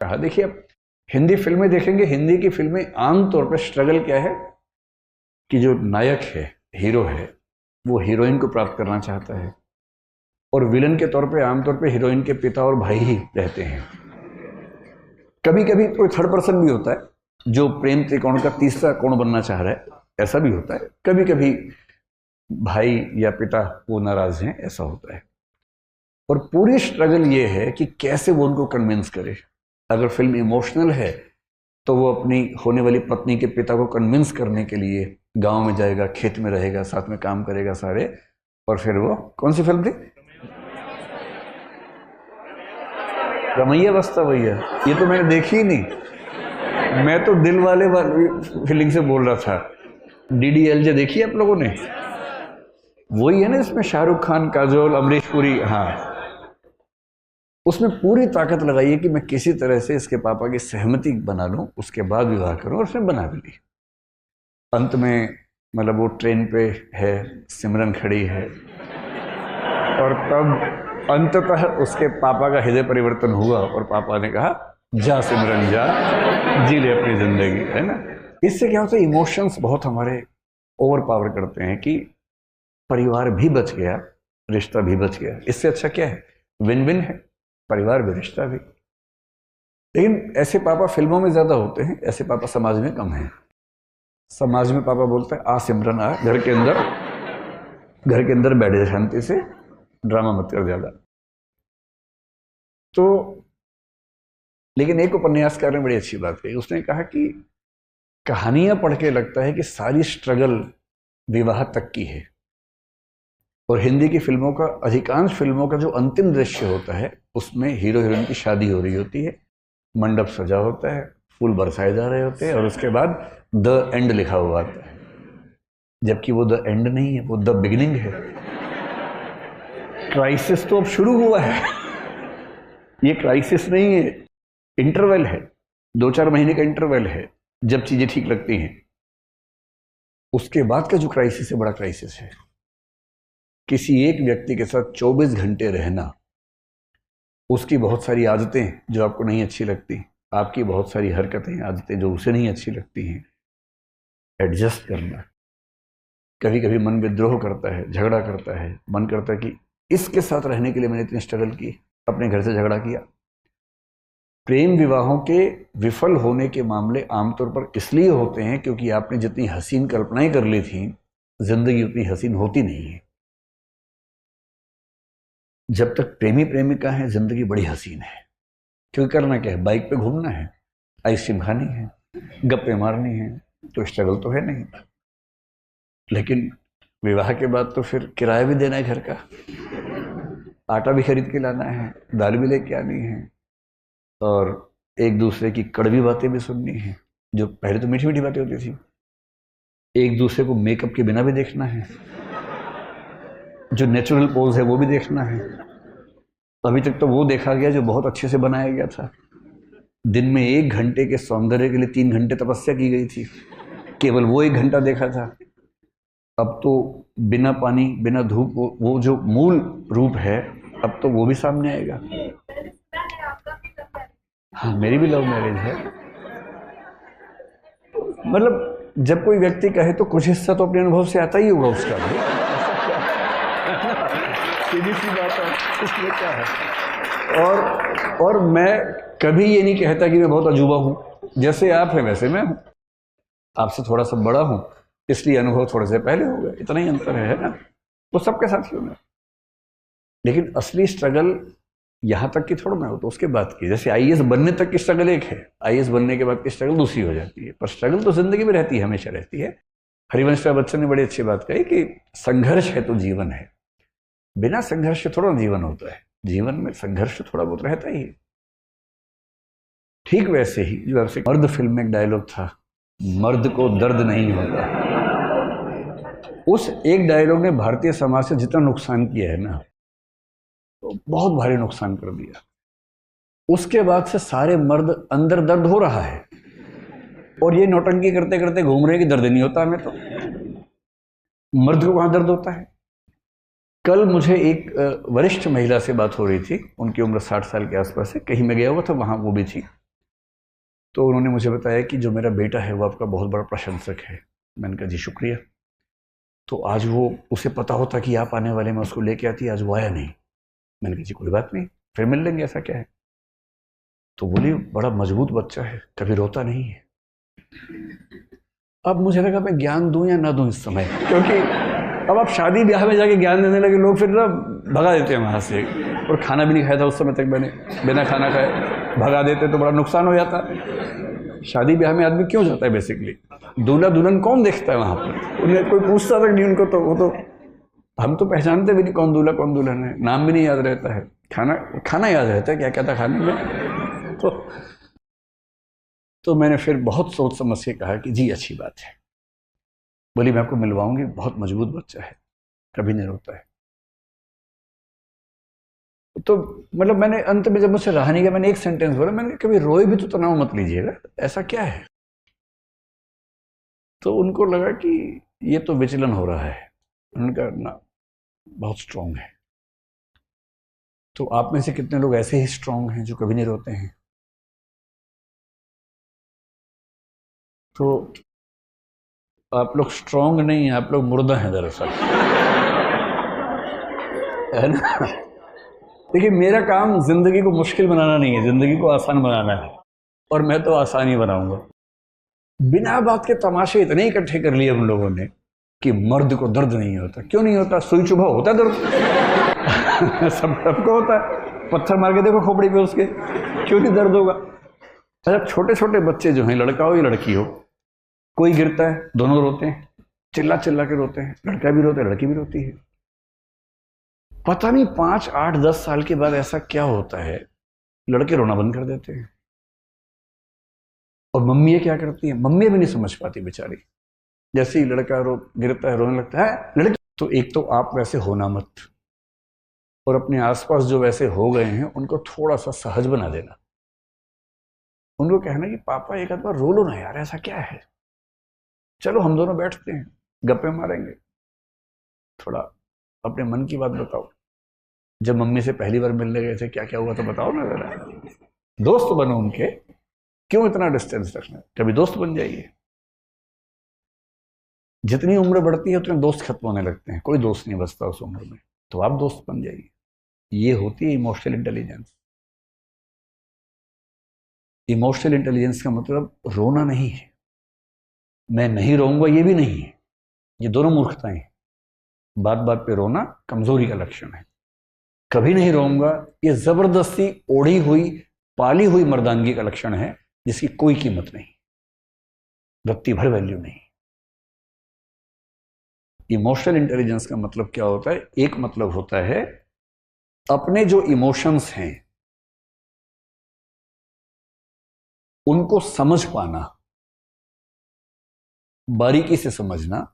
कहा। देखिए अब हिंदी फिल्में देखेंगे, हिंदी की फिल्में आमतौर पर स्ट्रगल क्या है कि जो नायक है, हीरो है, वो हीरोइन को प्राप्त करना चाहता है और विलन के तौर पे आमतौर पे हीरोइन के पिता और भाई ही रहते हैं। कभी कभी कोई थर्ड पर्सन भी होता है जो प्रेम त्रिकोण का तीसरा कोण बनना चाह रहा है, ऐसा भी होता है। कभी कभी भाई या पिता वो नाराज हैं, ऐसा होता है। और पूरी स्ट्रगल ये है कि कैसे वो उनको कन्विंस करे। अगर फिल्म इमोशनल है तो वो अपनी होने वाली पत्नी के पिता को कन्विंस करने के लिए गांव में जाएगा, खेत में रहेगा, साथ में काम करेगा सारे, और फिर वो कौन सी फिल्म थी, रमैया बस्ता भैया, ये तो मैंने देखी ही नहीं। मैं तो दिल वाले फीलिंग से बोल रहा था। DDLJ देखी आप लोगों ने? वही है ना, इसमें शाहरुख खान, काजोल, अमरीश पुरी। हाँ, उसमें पूरी ताकत लगाई है कि मैं किसी तरह से इसके पापा की सहमति बना लूं, उसके बाद विवाह करूं, और उसने बना भी ली। अंत में मतलब वो ट्रेन पे है, सिमरन खड़ी है, और तब अंततः उसके पापा का हृदय परिवर्तन हुआ और पापा ने कहा जा सिमरन जा, जी ले अपनी जिंदगी, है ना। इससे क्या होता है, इमोशंस बहुत हमारे ओवर पावर करते हैं कि परिवार भी बच गया, रिश्ता भी बच गया। इससे अच्छा क्या है, विन विन है, परिवार भी रिश्ता भी। लेकिन ऐसे पापा फिल्मों में ज्यादा होते हैं, ऐसे पापा समाज में कम हैं। समाज में पापा बोलते हैं आ सिमरन आ, घर के अंदर बैठ जा शांति से, ड्रामा मत कर ज्यादा। तो लेकिन एक उपन्यासकार ने बड़ी अच्छी बात कही। उसने कहा कि कहानियां पढ़ के लगता है कि सारी स्ट्रगल विवाह तक की है, और हिंदी की फिल्मों का, अधिकांश फिल्मों का जो अंतिम दृश्य होता है उसमें हीरो हीरोइन की शादी हो रही होती है, मंडप सजा होता है, फूल बरसाए जा रहे होते हैं, और उसके बाद द एंड लिखा हुआ आता है। जबकि वो द एंड नहीं है, वो द बिगिनिंग है। क्राइसिस तो अब शुरू हुआ है। ये क्राइसिस नहीं है, इंटरवल है, 2-4 महीने का इंटरवल है जब चीजें ठीक लगती हैं। उसके बाद का जो क्राइसिस है, बड़ा क्राइसिस है। किसी एक व्यक्ति के साथ 24 घंटे रहना, उसकी बहुत सारी आदतें जो आपको नहीं अच्छी लगती, आपकी बहुत सारी हरकतें, आदतें जो उसे नहीं अच्छी लगती हैं, एडजस्ट करना। कभी कभी मन विद्रोह करता है, झगड़ा करता है, मन करता है कि इसके साथ रहने के लिए मैंने इतनी स्ट्रगल की, अपने घर से झगड़ा किया। प्रेम विवाहों के विफल होने के मामले आमतौर पर इसलिए होते हैं क्योंकि आपने जितनी हसीन कल्पनाएं कर ली थी, जिंदगी उतनी हसीन होती नहीं है। जब तक प्रेमी प्रेमिका है, जिंदगी बड़ी हसीन है, क्योंकि करना क्या है, बाइक पे घूमना है, आइसक्रीम खानी है, गप्पे मारनी है, तो स्ट्रगल तो है नहीं। लेकिन विवाह के बाद तो फिर किराया भी देना है घर का, आटा भी खरीद के लाना है, दाल भी लेके आनी है, और एक दूसरे की कड़वी बातें भी सुननी है। जो पहले तो मीठी मीठी बातें होती थी। एक दूसरे को मेकअप के बिना भी देखना है, जो नेचुरल पोज है वो भी देखना है। अभी तक तो वो देखा गया जो बहुत अच्छे से बनाया गया था। दिन में 1 घंटे के सौंदर्य के लिए 3 घंटे तपस्या की गई थी, केवल वो 1 घंटा देखा था। अब तो बिना पानी, बिना धूप, वो जो मूल रूप है, अब तो वो भी सामने आएगा। हाँ, मेरी भी लव मैरिज है। मतलब जब कोई व्यक्ति कहे तो कुछ हिस्सा तो अपने अनुभव से आता ही होगा उसका भी। सीधी सी बात है, इसमें क्या है। और मैं कभी ये नहीं कहता कि मैं बहुत अजूबा हूँ। जैसे आप हैं वैसे मैं हूँ, आपसे थोड़ा सा बड़ा हूँ, इसलिए अनुभव थोड़े से पहले हो गए, इतना ही अंतर है ना। वो सबके साथ ही होना। लेकिन असली स्ट्रगल यहां तक की थोड़ा ना हो, तो उसके बाद की, जैसे IAS बनने तक की स्ट्रगल एक है, IAS बनने के बाद की स्ट्रगल दूसरी हो जाती है। पर स्ट्रगल तो जिंदगी में रहती है, हमेशा रहती है। हरिवंश राय बच्चन ने बड़ी अच्छी बात कही कि संघर्ष है तो जीवन है। बिना संघर्ष के थोड़ा जीवन होता है, जीवन में संघर्ष थोड़ा बहुत रहता ही है। ठीक वैसे ही जो आपसे मर्द फिल्म में एक डायलॉग था, मर्द को दर्द नहीं होता, उस एक डायलॉग ने भारतीय समाज से जितना नुकसान किया है ना, तो बहुत भारी नुकसान कर दिया। उसके बाद से सारे मर्द अंदर दर्द हो रहा है, और ये नौटंकी करते करते घूम रहे हैं कि दर्द नहीं होता हमें। तो मर्द को कहां दर्द होता है। कल मुझे एक वरिष्ठ महिला से बात हो रही थी, उनकी उम्र 60 साल के आसपास है, कहीं मैं गया हुआ था, वहां वो भी थी। तो उन्होंने मुझे बताया कि जो मेरा बेटा है वो आपका बहुत बड़ा प्रशंसक है। मैंने कहा जी शुक्रिया। तो आज वो, उसे पता होता कि आप आने वाले, मैं उसको लेके आती, आज वो आया नहीं। मैंने कहा जी कोई बात नहीं, फिर मिल लेंगे, ऐसा क्या है। तो बोली बड़ा मजबूत बच्चा है, कभी रोता नहीं है। अब मुझे लगा मैं ज्ञान दूं या ना दूं इस समय, क्योंकि अब आप शादी ब्याह में जाके ज्ञान देने लगे, लोग फिर ना भगा देते हैं वहां से। और खाना भी नहीं खाया था उस समय तक मैंने, बिना खाना खाए भगा देते तो बड़ा नुकसान हो जाता। शादी ब्याह में आदमी क्यों जाता है बेसिकली? दूल्हा दुल्हन कौन देखता है वहां पर? उन्हें कोई पूछता तक नहीं उनको, तो वो तो, हम तो पहचानते भी नहीं कौन दूल्हा कौन दुल्हन है, नाम भी नहीं याद रहता है, खाना खाना याद रहता है क्या क्या था खाने में। तो मैंने फिर बहुत सोच समझ के कहा कि जी अच्छी बात है। बोली मैं आपको मिलवाऊंगी, बहुत मजबूत बच्चा है, कभी नहीं रोता है। तो मतलब मैंने अंत में जब मुझसे रहा नहीं गया, मैंने एक सेंटेंस बोला, मैंने कभी रोए भी तो तनाव मत लीजिएगा, ऐसा क्या है। तो उनको लगा कि ये तो विचलन हो रहा है। उन्होंने कहा ना, बहुत स्ट्रांग है। तो आप में से कितने लोग ऐसे ही स्ट्रांग हैं जो कभी नहीं रोते हैं? तो आप लोग स्ट्रांग नहीं हैं, आप लोग मुर्दा हैं दरअसल, है ना। देखिए मेरा काम जिंदगी को मुश्किल बनाना नहीं है, जिंदगी को आसान बनाना है, और मैं तो आसान ही बनाऊंगा। बिना बात के तमाशे इतने इकट्ठे कर लिए हम लोगों ने कि मर्द को दर्द नहीं होता। क्यों नहीं होता? सुई चुभा होता दर्द सबको होता है, पत्थर मार के देखो खोपड़ी पे उसके, क्यों नहीं दर्द होगा। अच्छा छोटे छोटे बच्चे जो हैं, लड़का हो या लड़की हो, कोई गिरता है दोनों रोते हैं, चिल्ला चिल्ला के रोते हैं, लड़का भी रोता है लड़की भी रोती है। पता नहीं 5, 8, 10 साल के बाद ऐसा क्या होता है, लड़के रोना बंद कर देते हैं। और मम्मियाँ क्या करती हैं, मम्मियाँ भी नहीं समझ पाती बेचारी, जैसे ही लड़का गिरता है रोने लगता है लड़की। तो एक तो आप वैसे होना मत, और अपने आसपास जो वैसे हो गए हैं उनको थोड़ा सा सहज बना देना। उनको कहना कि पापा एक आध बार रो लो ना यार, ऐसा क्या है, चलो हम दोनों बैठते हैं गप्पे मारेंगे, थोड़ा अपने मन की बात बताओ। जब मम्मी से पहली बार मिलने गए थे क्या क्या हुआ तो बताओ ना जरा, दोस्त बनो उनके, क्यों इतना डिस्टेंस रखना, कभी दोस्त बन जाइए। जितनी उम्र बढ़ती है उतने दोस्त खत्म होने लगते हैं, कोई दोस्त नहीं बचता उस उम्र में, तो आप दोस्त बन जाइए। ये होती है इमोशनल इंटेलिजेंस। इमोशनल इंटेलिजेंस का मतलब रोना नहीं है, मैं नहीं रोऊंगा ये भी नहीं है, ये दोनों मूर्खताएं हैं। बात बात पे रोना कमजोरी का लक्षण है। कभी नहीं रोऊंगा ये जबरदस्ती ओढ़ी हुई पाली हुई मर्दानगी का लक्षण है, जिसकी कोई कीमत नहीं, रत्ती भर वैल्यू नहीं। इमोशनल इंटेलिजेंस का मतलब क्या होता है? एक मतलब होता है अपने जो इमोशंस हैं उनको समझ पाना, बारीकी से समझना,